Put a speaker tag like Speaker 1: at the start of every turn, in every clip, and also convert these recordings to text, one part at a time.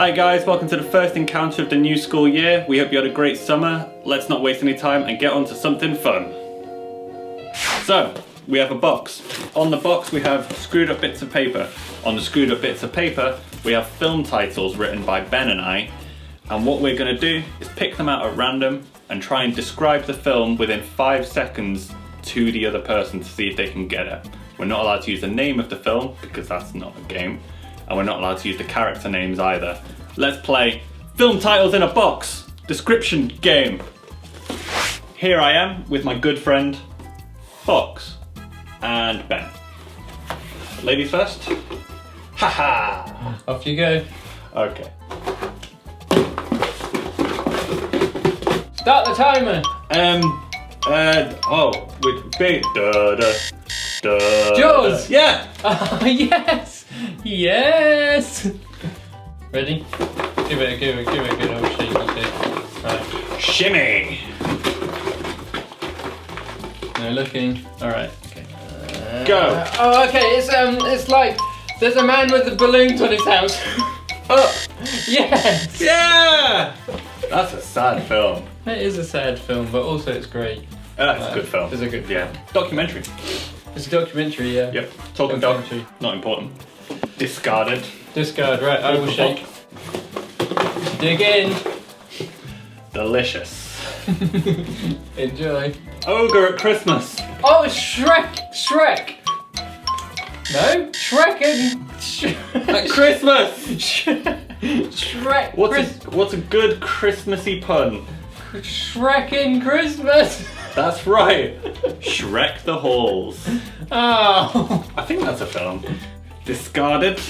Speaker 1: Hi guys, welcome to the first encounter of the new school year. We hope you had a great summer. Let's not waste any time and get on to something fun. So, we have a box. On the box we have screwed up bits of paper. On the screwed up bits of paper we have film titles written by Ben and I. And what we're going to do is pick them out at random and try and describe the film within 5 seconds to the other person to see if they can get it. We're not allowed to use the name of the film because that's not a game. And we're not allowed to use the character names either. Let's play Film Titles in a Box description game. Here I am with my good friend Fox and Ben. Ladies first. Haha!
Speaker 2: Off you go.
Speaker 1: Okay.
Speaker 2: Start the timer.
Speaker 1: With big da.
Speaker 2: Jaws.
Speaker 1: Yeah.
Speaker 2: Oh, yes. Yes. Ready? Give it a good old shake. Right.
Speaker 1: Shimmy.
Speaker 2: No looking. All right. Okay.
Speaker 1: Go.
Speaker 2: Oh, okay. It's like there's a man with the balloons on his house.
Speaker 1: Oh.
Speaker 2: Yes.
Speaker 1: Yeah. That's a sad film.
Speaker 2: It is a sad film, but also it's great.
Speaker 1: That's a good film.
Speaker 2: It's a good film.
Speaker 1: Yeah. Documentary.
Speaker 2: It's a documentary, yeah.
Speaker 1: Yep. Talking dog.
Speaker 2: Documentary.
Speaker 1: Not important. Discarded.
Speaker 2: Discard, right, I will shake. Dig in.
Speaker 1: Delicious.
Speaker 2: Enjoy.
Speaker 1: Ogre at Christmas.
Speaker 2: Oh, Shrek! No? Shrek and...
Speaker 1: At Christmas!
Speaker 2: Shrek.
Speaker 1: What's a good Christmassy pun?
Speaker 2: Shrek in Christmas.
Speaker 1: That's right. Shrek the Halls.
Speaker 2: Oh.
Speaker 1: I think that's a film. Discarded.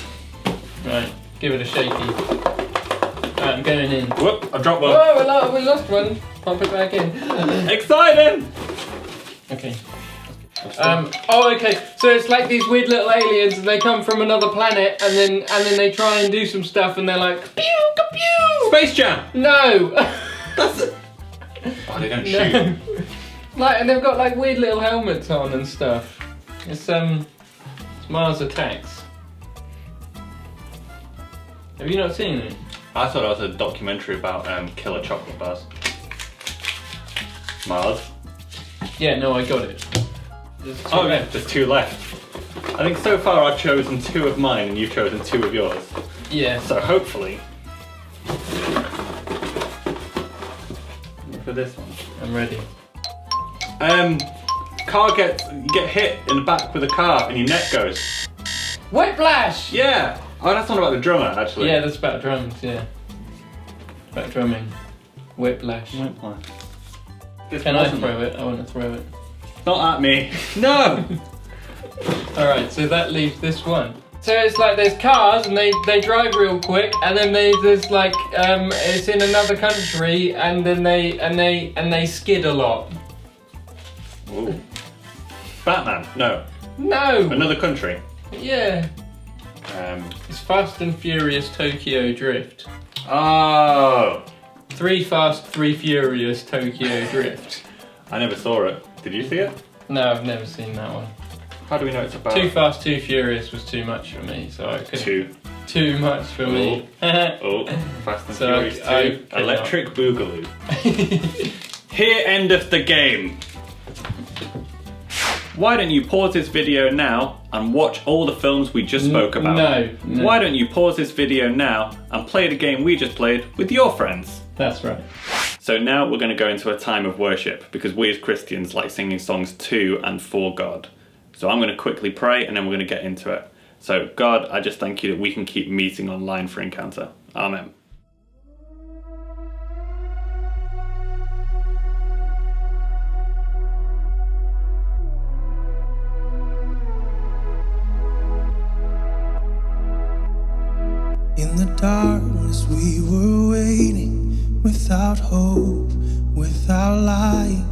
Speaker 2: Right, give it a shaky. Right, I'm going in.
Speaker 1: Whoop, I dropped one.
Speaker 2: Oh, we lost one. Pump it back in.
Speaker 1: Exciting!
Speaker 2: Okay. Okay. So it's like these weird little aliens, and they come from another planet, and then they try and do some stuff, and they're like, pew, pew.
Speaker 1: Space Jam.
Speaker 2: No.
Speaker 1: That's it. Oh, they don't shoot.
Speaker 2: No. Like, and they've got like weird little helmets on and stuff. It's Mars Attacks. Have you not seen it?
Speaker 1: I thought it was a documentary about killer chocolate bars. Mars.
Speaker 2: Yeah, no, I got it.
Speaker 1: There's 2 left. I think so far I've chosen 2 of mine and you've chosen 2 of yours.
Speaker 2: Yeah.
Speaker 1: So hopefully... for this one.
Speaker 2: I'm ready.
Speaker 1: You get hit in the back with a car and your neck goes.
Speaker 2: Whiplash!
Speaker 1: Yeah! Oh, that's not about the drummer, actually.
Speaker 2: Yeah, that's about drums, yeah. About drumming. Whiplash.
Speaker 1: Whiplash.
Speaker 2: Can I throw it? I want to throw it.
Speaker 1: Not at me. No!
Speaker 2: Alright, so that leaves this one. So it's like there's cars and they drive real quick, and then there's like it's in another country, and then they skid a lot.
Speaker 1: Ooh. Batman? No.
Speaker 2: No.
Speaker 1: Another country?
Speaker 2: Yeah. It's Fast and Furious Tokyo Drift.
Speaker 1: Oh.
Speaker 2: 3 Fast, 3 Furious Tokyo Drift.
Speaker 1: I never saw it. Did you see it?
Speaker 2: No, I've never seen that one.
Speaker 1: How do we know it's about?
Speaker 2: 2 Fast, 2 Furious was too much for me, so I couldn't. Too much for me.
Speaker 1: Oh, Fast and
Speaker 2: So
Speaker 1: Furious 2. Electric Boogaloo. Here endeth the game. Why don't you pause this video now and watch all the films we just spoke about?
Speaker 2: No.
Speaker 1: Why don't you pause this video now and play the game we just played with your friends?
Speaker 2: That's right.
Speaker 1: So now we're going to go into a time of worship because we as Christians like singing songs to and for God. So I'm going to quickly pray and then we're going to get into it. So God, I just thank you that we can keep meeting online for Encounter. Amen.
Speaker 3: In the darkness we were waiting, without hope, without light.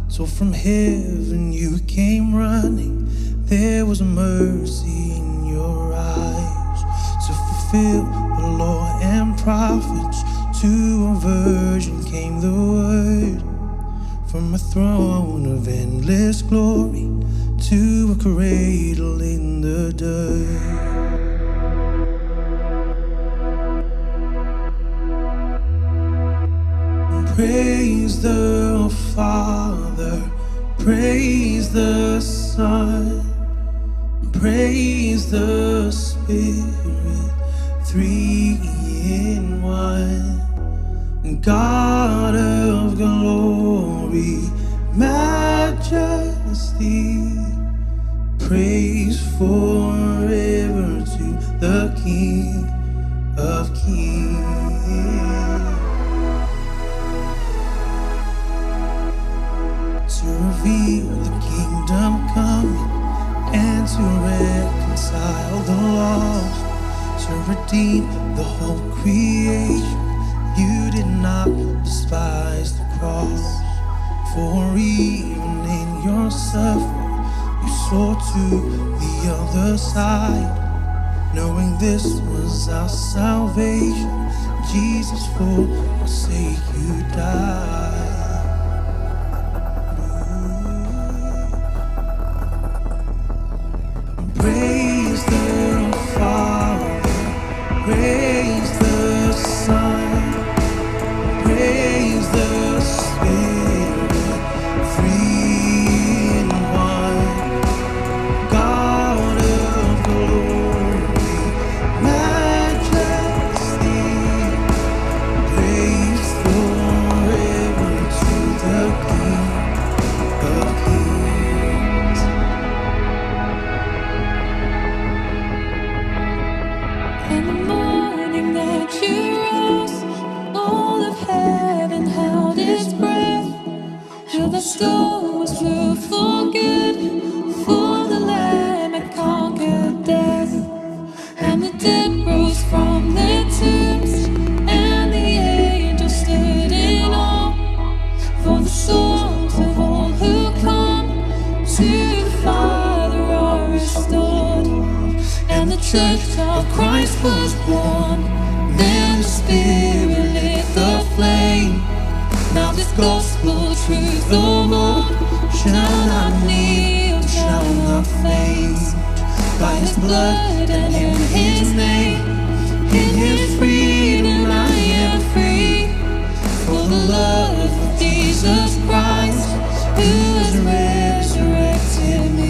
Speaker 3: So from heaven you came running, there was mercy in your eyes. To fulfill the law and prophets, to a virgin came the word. From a throne of endless glory, to a cradle in the dirt. Praise the Father, praise the Son, praise the Spirit, three in one. God of glory, majesty, praise forever to the King of Kings. To reveal the kingdom coming and to reconcile the lost, to redeem the whole creation. You did not despise the cross, for even in your suffering you saw to the other side, knowing this was our salvation. Jesus, for our sake you died. Praise the Father, praise the Son, praise the Spirit, three in one. God of glory, majesty, praise forever to the King of Kings.
Speaker 4: In the morning that you rose, all of heaven held its breath, till the storms blew for good, for the Lamb had conquered death. And the dead rose from their tombs, and the angels stood in awe, for the souls of all who come to the Father are restored. And the church of Christ was born. Then the Spirit lit the flame. Now this gospel truth, the Lord shall not kneel, shall not faint. By His blood and in His name, in His freedom I am free. For the love of Jesus Christ, who has resurrected me.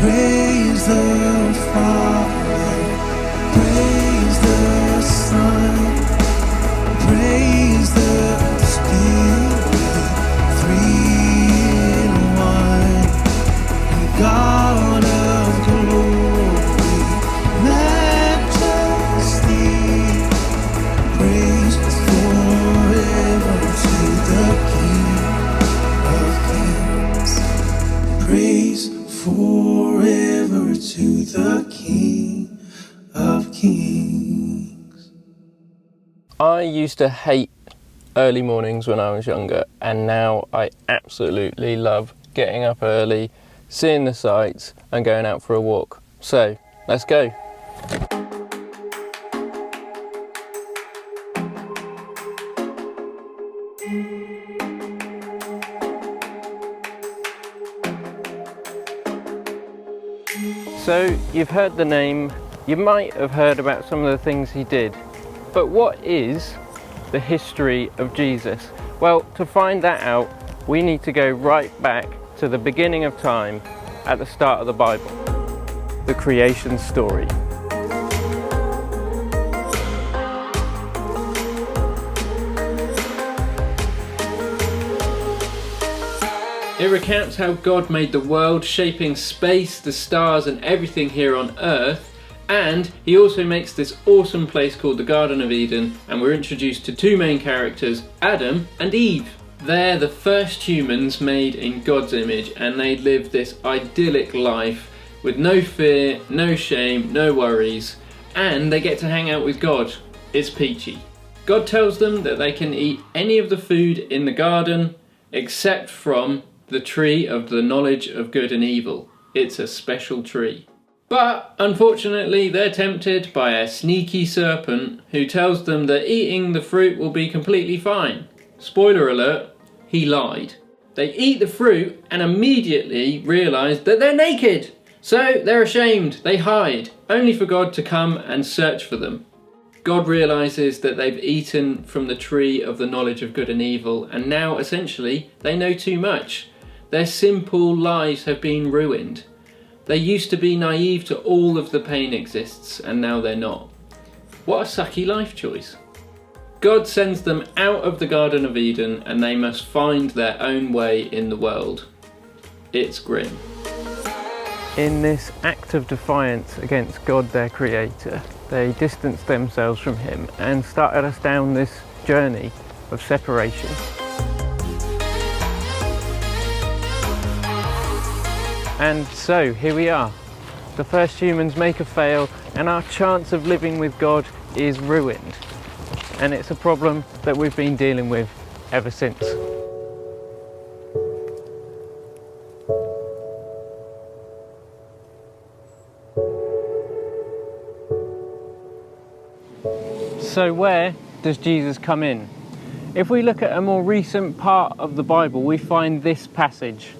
Speaker 3: Praise the Father, praise the Son, praise the Spirit, three in one. God of glory, majesty, praise forever to the King of Kings. Praise forever to the King of Kings.
Speaker 2: I used to hate early mornings when I was younger, and now I absolutely love getting up early, seeing the sights and going out for a walk. So, let's go. So, you've heard the name, you might have heard about some of the things he did, but what is the history of Jesus? Well, to find that out, we need to go right back to the beginning of time, at the start of the Bible, the creation story. It recounts how God made the world, shaping space, the stars and everything here on Earth, and he also makes this awesome place called the Garden of Eden, and we're introduced to two main characters, Adam and Eve. They're the first humans made in God's image, and they live this idyllic life with no fear, no shame, no worries, and they get to hang out with God. It's peachy. God tells them that they can eat any of the food in the garden except from the tree of the knowledge of good and evil. It's a special tree. But unfortunately they're tempted by a sneaky serpent who tells them that eating the fruit will be completely fine. Spoiler alert, he lied. They eat the fruit and immediately realise that they're naked. So they're ashamed, they hide, only for God to come and search for them. God realises that they've eaten from the tree of the knowledge of good and evil, and now essentially they know too much. Their simple lives have been ruined. They used to be naive to all of the pain exists, and now they're not. What a sucky life choice. God sends them out of the Garden of Eden, and they must find their own way in the world. It's grim. In this act of defiance against God, their creator, they distanced themselves from him and started us down this journey of separation. And so here we are. The first humans make a fail, and our chance of living with God is ruined. And it's a problem that we've been dealing with ever since. So where does Jesus come in? If we look at a more recent part of the Bible, we find this passage.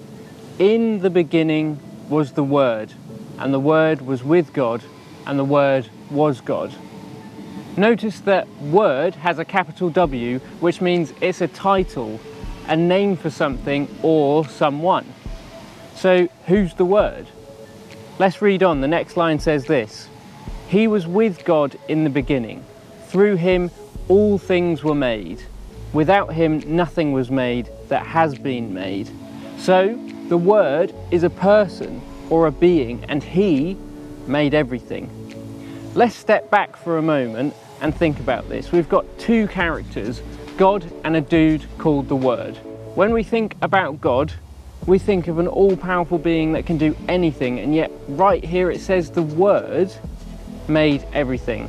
Speaker 2: In the beginning was the Word, and the Word was with God, and the Word was God. Notice that Word has a capital W, which means it's a title, a name for something or someone. So who's the Word? Let's read on. The next line says this: He was with God in the beginning. Through him all things were made. Without him nothing was made that has been made. So the Word is a person or a being, and he made everything. Let's step back for a moment and think about this. We've got two characters, God and a dude called the Word. When we think about God, we think of an all-powerful being that can do anything, and yet right here it says the Word made everything.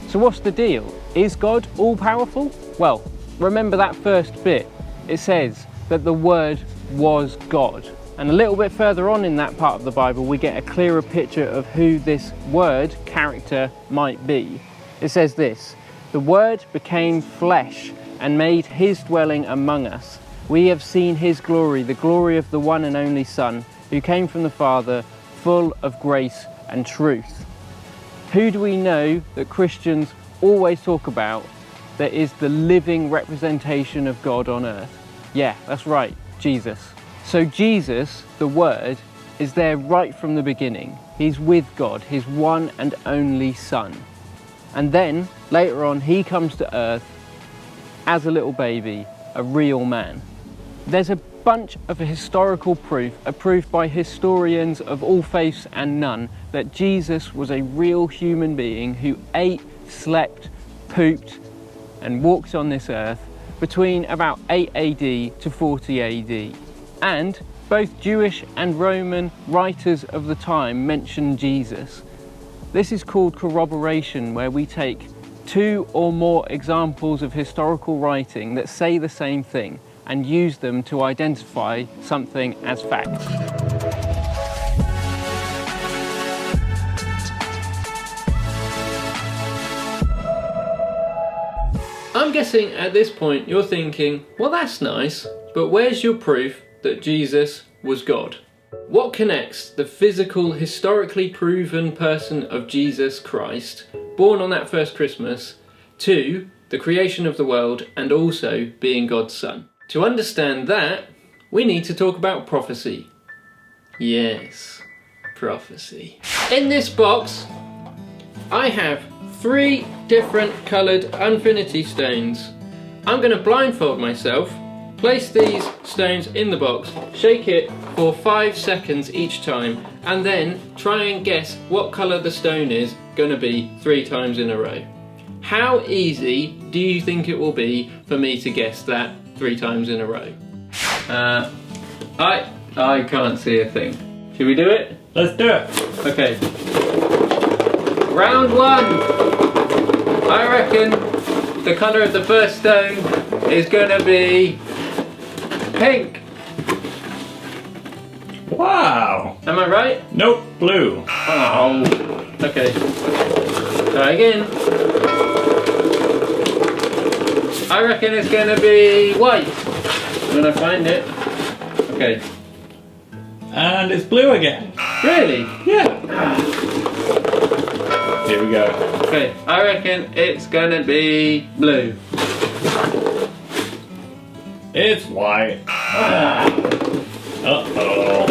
Speaker 2: So what's the deal? Is God all-powerful? Well, remember that first bit. It says that the Word was God. And a little bit further on in that part of the Bible, we get a clearer picture of who this Word character might be. It says this: The Word became flesh and made his dwelling among us. We have seen his glory, the glory of the one and only Son, who came from the Father, full of grace and truth. Who do we know that Christians always talk about that is the living representation of God on earth? Yeah, that's right, Jesus. So Jesus, the Word, is there right from the beginning. He's with God, his one and only Son. And then, later on, he comes to earth as a little baby, a real man. There's a bunch of historical proof, approved by historians of all faiths and none, that Jesus was a real human being who ate, slept, pooped, and walked on this earth between about 8 AD to 40 AD. And both Jewish and Roman writers of the time mention Jesus. This is called corroboration, where we take two or more examples of historical writing that say the same thing and use them to identify something as fact. I'm guessing at this point you're thinking, well, that's nice, but where's your proof that Jesus was God? What connects the physical, historically proven person of Jesus Christ, born on that first Christmas, to the creation of the world and also being God's Son? To understand that, we need to talk about prophecy. Yes, prophecy. In this box, I have 3 different coloured infinity stones. I'm going to blindfold myself, place these stones in the box, shake it for 5 seconds each time, and then try and guess what colour the stone is going to be 3 times in a row. How easy do you think it will be for me to guess that 3 times in a row? I can't see a thing. Should we do it?
Speaker 1: Let's do it.
Speaker 2: Okay. Round 1. I reckon the colour of the first stone is gonna be pink.
Speaker 1: Wow.
Speaker 2: Am I right?
Speaker 1: Nope, blue.
Speaker 2: Oh. Okay. Try again. I reckon it's gonna be white when I find it. Okay.
Speaker 1: And it's blue again.
Speaker 2: Really?
Speaker 1: Yeah. Here we go.
Speaker 2: Okay, I reckon it's gonna be blue.
Speaker 1: It's white. Uh-oh.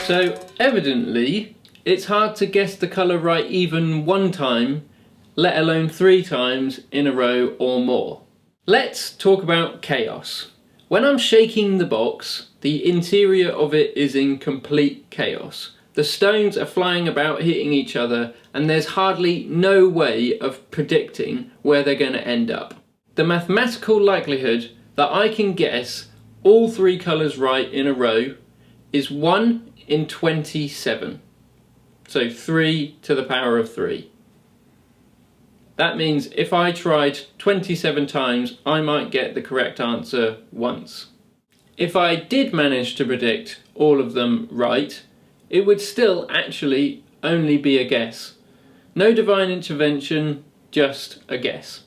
Speaker 2: So, evidently, it's hard to guess the colour right even one time, let alone 3 times in a row or more. Let's talk about chaos. When I'm shaking the box, the interior of it is in complete chaos. The stones are flying about, hitting each other, and there's hardly no way of predicting where they're going to end up. The mathematical likelihood that I can guess all 3 colours right in a row is 1 in 27. So 3 to the power of 3. That means if I tried 27 times, I might get the correct answer once. If I did manage to predict all of them right, it would still actually only be a guess. No divine intervention, just a guess.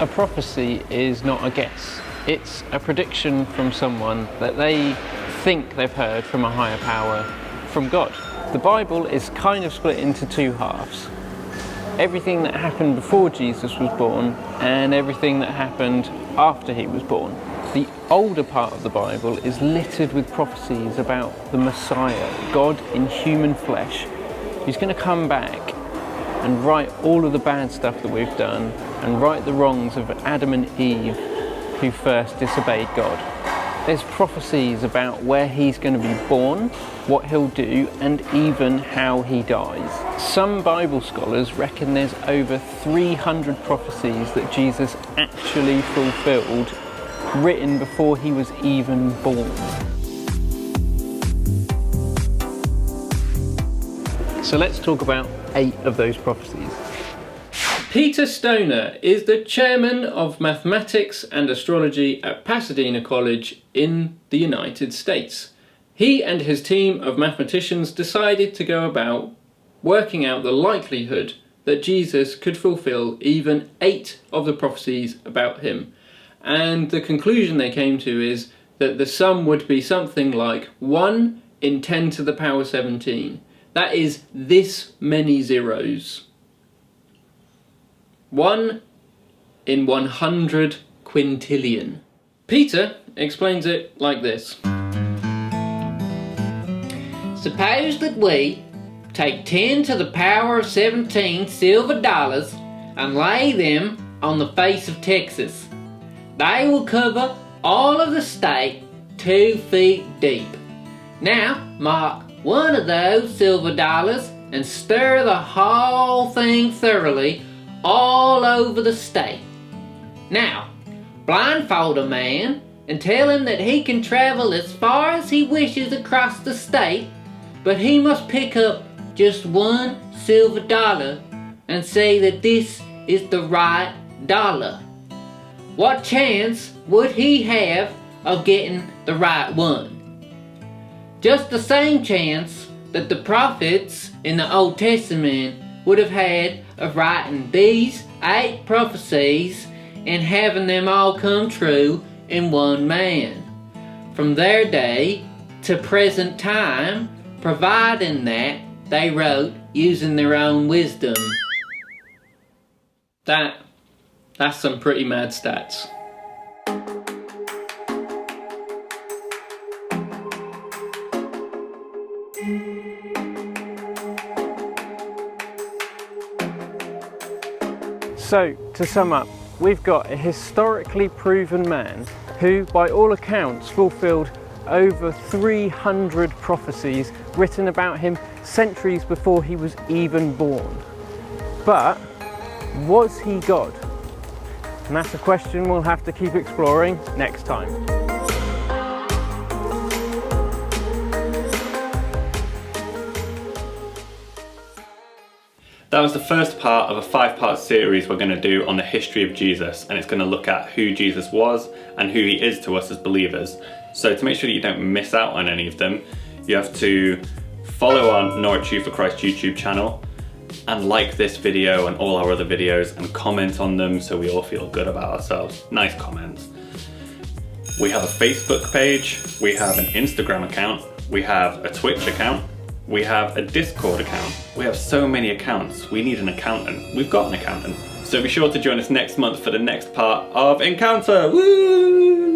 Speaker 2: A prophecy is not a guess. It's a prediction from someone that they think they've heard from a higher power, from God. The Bible is kind of split into 2 halves. Everything that happened before Jesus was born and everything that happened after he was born. The older part of the Bible is littered with prophecies about the Messiah, God in human flesh, who's going to come back and right all of the bad stuff that we've done and right the wrongs of Adam and Eve who first disobeyed God. There's prophecies about where he's going to be born, what he'll do, and even how he dies. Some Bible scholars reckon there's over 300 prophecies that Jesus actually fulfilled, written before he was even born. So let's talk about 8 of those prophecies. Peter Stoner is the chairman of mathematics and astrology at Pasadena College in the United States. He and his team of mathematicians decided to go about working out the likelihood that Jesus could fulfill even 8 of the prophecies about him. And the conclusion they came to is that the sum would be something like 1 in 10 to the power 17. That is this many zeros. 1 in 100 quintillion. Peter explains it like this. Suppose that we take 10 to the power of 17 silver dollars and lay them on the face of Texas. They will cover all of the state 2 feet deep. Now mark one of those silver dollars and stir the whole thing thoroughly all over the state. Now, blindfold a man and tell him that he can travel as far as he wishes across the state, but he must pick up just 1 silver dollar and say that this is the right dollar. What chance would he have of getting the right one? Just the same chance that the prophets in the Old Testament would have had of writing these 8 prophecies and having them all come true in one man. From their day to present time, providing that they wrote using their own wisdom. That's some pretty mad stats. So, to sum up, we've got a historically proven man who, by all accounts, fulfilled over 300 prophecies written about him centuries before he was even born. But, was he God? And that's a question we'll have to keep exploring next time.
Speaker 1: That was the first part of a 5-part series we're going to do on the history of Jesus, and it's going to look at who Jesus was and who he is to us as believers. So to make sure that you don't miss out on any of them, you have to follow our Norwich Youth for Christ YouTube channel and like this video and all our other videos and comment on them so we all feel good about ourselves. Nice comments. We have a Facebook page, we have an Instagram account, we have a Twitch account, we have a Discord account. We have so many accounts, we need an accountant. We've got an accountant. So be sure to join us next month for the next part of Encounter. Woo!